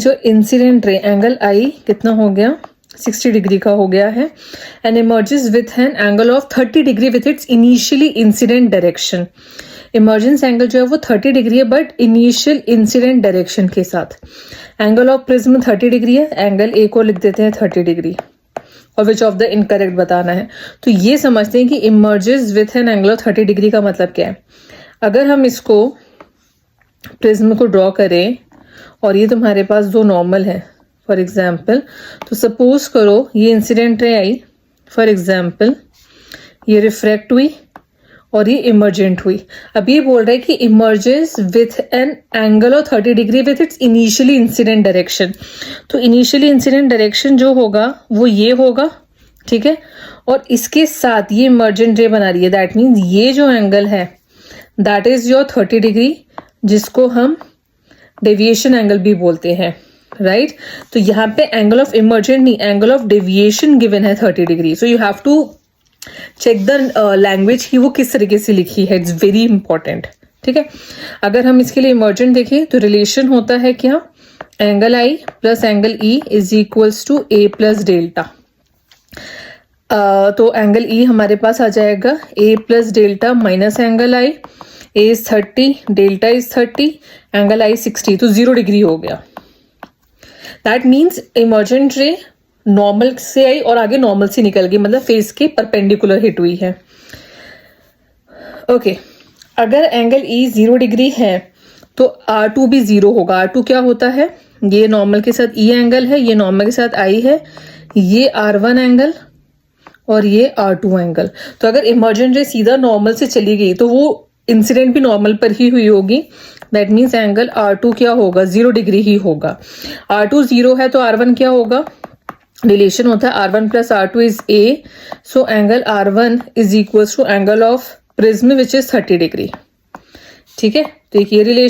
जो incident ray angle आई कितना हो गया 60 डिग्री का हो गया है and emerges with an angle of 30 degree with its initially incident direction. Emergence angle जो है वो 30 डिग्री है बट इनिशियल इंसिडेंट डायरेक्शन के साथ। एंगल ऑफ प्रिज्म 30 डिग्री है, एंगल ए को लिख देते हैं 30 डिग्री और विच ऑफ द इनकरेक्ट बताना है। तो ये समझते हैं कि emerges with an angle of 30 degree का मतलब क्या है। अगर हम इसको प्रिज्म को ड्रॉ करें और ये तुम्हारे पास दो नॉर्मल है फॉर एग्जाम्पल, तो सपोज करो ये incident ray I, for example ये रिफ्रैक्ट हुई और ये इमर्जेंट हुई। अब ये बोल रहा है कि emerges with an angle of 30 degree with its initially incident direction. तो इनिशियली इंसिडेंट डायरेक्शन जो होगा वो ये होगा, ठीक है, और इसके साथ ये इमर्जेंट रे बना रही है। दैट मीन्स ये जो एंगल है दैट इज योर 30 डिग्री, जिसको हम डेविएशन एंगल भी बोलते हैं, राइट। तो यहाँ पे एंगल ऑफ इमर्जेंट नहीं, एंगल ऑफ डेविएशन गिवन है 30 degree. So you have to check the language कि वो किस तरीके से लिखी है, इट्स वेरी इंपॉर्टेंट, ठीक है। अगर हम इसके लिए इमर्जेंट देखें तो रिलेशन होता है क्या, angle I plus angle E is equals to A plus delta. तो एंगल ई हमारे पास आ जाएगा A plus delta minus angle I, A is 30, delta is 30, angle I 60, तो 0 डिग्री हो गया। That means emergent ray normal से आई और आगे नॉर्मल से निकल गई, मतलब फेस के परपेंडिकुलर हिट हुई है। ओके, अगर एंगल ई 0 डिग्री है तो R2 भी 0 होगा। R2 क्या होता है, ये नॉर्मल के साथ ई एंगल है, ये नॉर्मल के साथ आई है, ये R1 एंगल और ये R2 एंगल। तो अगर इमर्जेंट रे सीधा नॉर्मल से चली गई तो वो इंसिडेंट भी नॉर्मल पर ही हुई होगी। दैट मीन्स एंगल R2 क्या होगा, 0 डिग्री ही होगा। R2 0 है तो R1 क्या होगा, रिलेशन होता है R1 plus R2 is A, so angle R1 is equals to angle of prism which is 30 degree, ठीक है। तो एक ये रिलेशन